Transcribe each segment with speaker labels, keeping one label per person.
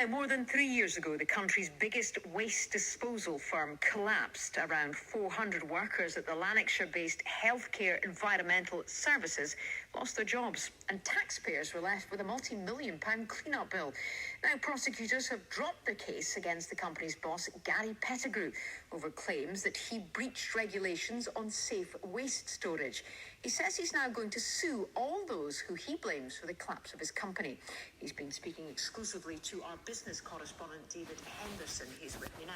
Speaker 1: Now, more than 3 years ago, the country's biggest waste disposal firm collapsed. Around 400 workers at the Lanarkshire-based Healthcare Environmental Services lost their jobs, and taxpayers were left with a multi-million-pound clean-up bill. Now, prosecutors have dropped the case against the company's boss, Gary Pettigrew, over claims that he breached regulations on safe waste storage. He says he's now going to sue all those who he blames for the collapse of his company. He's been speaking exclusively to our business correspondent, David Henderson. He's with me now.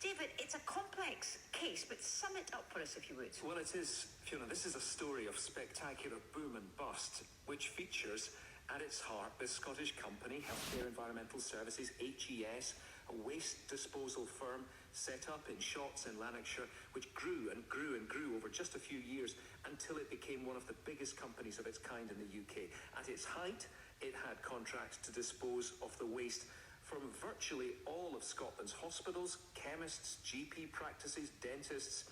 Speaker 1: David, it's a complex case, but sum it up for us, if you would.
Speaker 2: Well, it is, Fiona. This is a story of spectacular boom and bust, which features at its heart this Scottish company, Healthcare Environmental Services, HES, a waste disposal firm set up in Shotts in Lanarkshire, which grew and grew and grew over just a few years until it became one of the biggest companies of its kind in the UK. At its height, it had contracts to dispose of the waste from virtually all of Scotland's hospitals, chemists, GP practices, dentists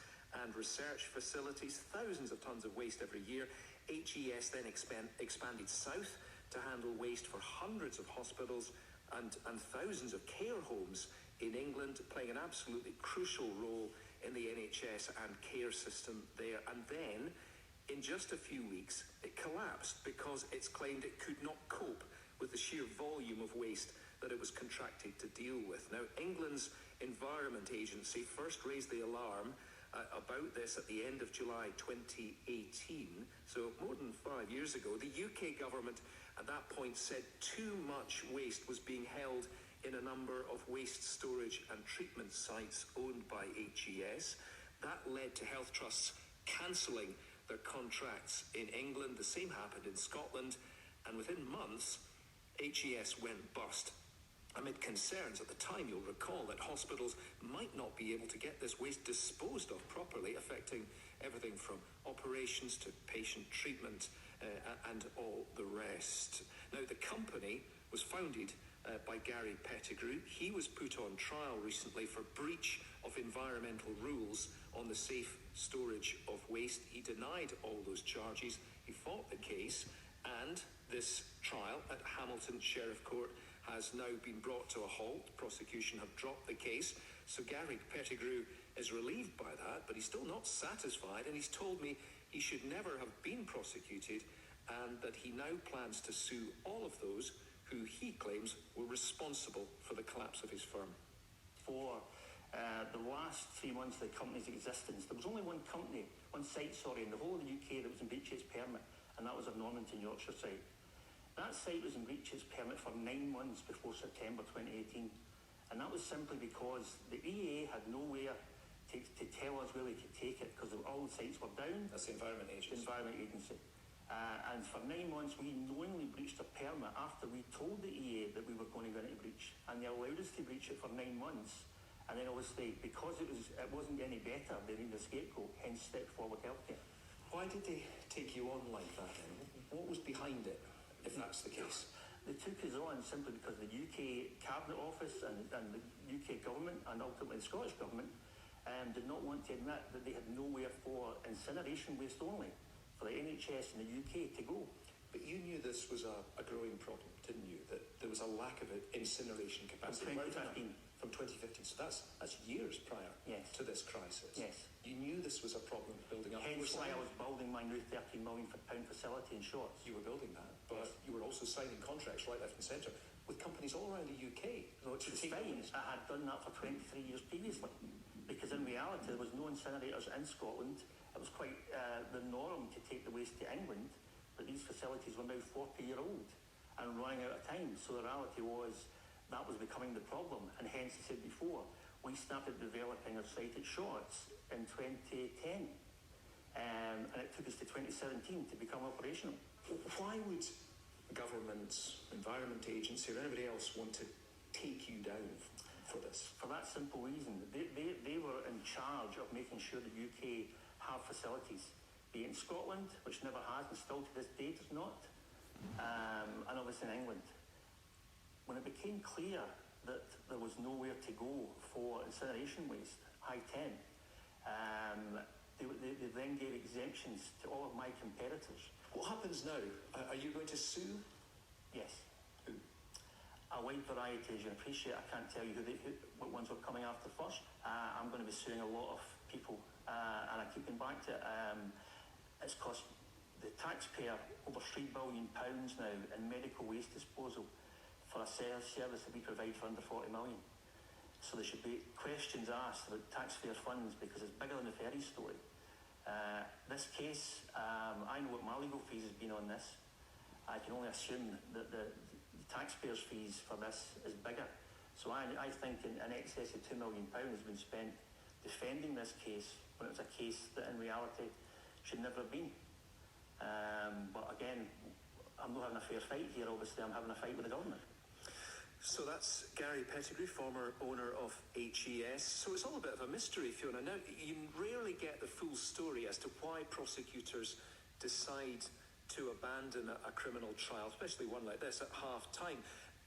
Speaker 2: and research facilities, thousands of tonnes of waste every year. HES then expanded south to handle waste for hundreds of hospitals and thousands of care homes in England, playing an absolutely crucial role in the NHS and care system there. And then, in just a few weeks, it collapsed because it's claimed it could not cope with the sheer volume of waste that it was contracted to deal with. Now, England's Environment Agency first raised the alarm about this at the end of July 2018, so more than 5 years ago. The UK government at that point said too much waste was being held in a number of waste storage and treatment sites owned by HES. That led to health trusts cancelling their contracts in England. The same happened in Scotland, and within months, HES went bust. Amid concerns at the time, you'll recall, that hospitals might not be able to get this waste disposed of properly, affecting everything from operations to patient treatment and all the rest. Now, the company was founded by Gary Pettigrew. He was put on trial recently for breach of environmental rules on the safe storage of waste. He denied all those charges. He fought the case, and this trial at Hamilton Sheriff Court has now been brought to a halt. Prosecution have dropped the case, so Gary Pettigrew is relieved by that, but he's still not satisfied, and he's told me he should never have been prosecuted, and that he now plans to sue all of those who he claims were responsible for the collapse of his firm.
Speaker 3: For the last 3 months of the company's existence, there was only one site in the whole of the UK that was in breach of its permit, and that was our Normanton, Yorkshire site. That site was in breach of its permit for 9 months before September 2018, and that was simply because the EA had nowhere to tell us where they could take it, because all the sites were down.
Speaker 2: That's the Environment Agency.
Speaker 3: The Environment Agency. And for 9 months, we knowingly breached a permit after we told the EA that we were going to go into breach, and they allowed us to breach it for 9 months. And then obviously, because it wasn't any better, they needed a scapegoat, hence Step Forward Healthcare.
Speaker 2: Why did they take you on like that then? What was behind it, if that's the case?
Speaker 3: They took us on simply because the UK Cabinet Office and the UK Government, and ultimately the Scottish Government, did not want to admit that they had nowhere for incineration waste only for the NHS in the UK to go.
Speaker 2: But you knew this was a growing problem, didn't you? That there was a lack of incineration capacity. From 2015. So that's years prior to this crisis.
Speaker 3: Yes.
Speaker 2: You knew this was a problem building up.
Speaker 3: Hence why I was building my new £13 million facility in Shotts.
Speaker 2: You were building that, but you were also signing contracts right, left and centre with companies all around the UK.
Speaker 3: It's fine. I had done that for 23 years previously, because in reality there was no incinerators in Scotland. It was quite the norm to take the waste to England, but these facilities were now 40-year-old and running out of time. So the reality was that was becoming the problem, and hence, I said before, we started developing our site at Shotts in 2010, and it took us to 2017 to become operational.
Speaker 2: Why would government, Environment Agency, or anybody else want to take you down for this?
Speaker 3: For that simple reason. They were in charge of making sure the UK have facilities, be it in Scotland, which never has, and still to this day does not, and obviously in England. When it became clear that there was nowhere to go for incineration waste, I-10, they then gave exemptions to all of my competitors.
Speaker 2: What happens now? Are you going to sue?
Speaker 3: Yes.
Speaker 2: Who?
Speaker 3: a wide variety, as you appreciate. I can't tell you what ones are coming after first. I'm going to be suing a lot of people, and I keep going back to it. It's cost the taxpayer over £3 billion now in medical waste disposal for a service that we provide for under 40 million. So there should be questions asked about taxpayer funds, because it's bigger than the ferry story. This case, I know what my legal fees has been on this. I can only assume that the taxpayers' fees for this is bigger. So I think in excess of £2 million has been spent defending this case, when it was a case that in reality should never have been. But again, I'm not having a fair fight here. Obviously, I'm having a fight with the government.
Speaker 2: So that's Gary Pettigrew, former owner of HES. So it's all a bit of a mystery, Fiona. Now, you rarely get the full story as to why prosecutors decide to abandon a criminal trial, especially one like this, at half-time.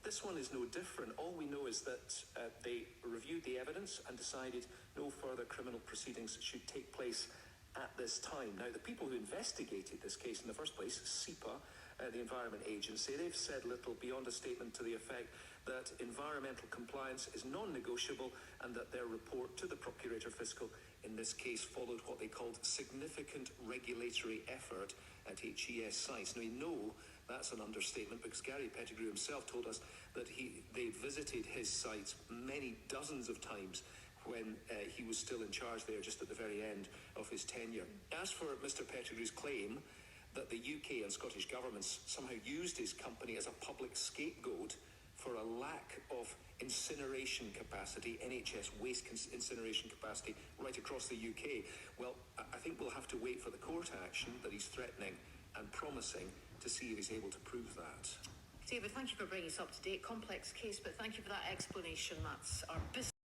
Speaker 2: This one is no different. All we know is that they reviewed the evidence and decided no further criminal proceedings should take place at this time. Now, the people who investigated this case in the first place, SEPA, the Environment Agency, they've said little beyond a statement to the effect that environmental compliance is non-negotiable, and that their report to the Procurator Fiscal in this case followed what they called significant regulatory effort at HES sites. Now, we know that's an understatement, because Gary Pettigrew himself told us that they visited his sites many dozens of times when he was still in charge there, just at the very end of his tenure. As for Mr. Pettigrew's claim that the UK and Scottish governments somehow used his company as a public scapegoat for a lack of incineration capacity, NHS waste incineration capacity right across the UK, well, I think we'll have to wait for the court action that he's threatening and promising to see if he's able to prove that.
Speaker 1: David, thank you for bringing us up to date. Complex case, but thank you for that explanation. That's our business.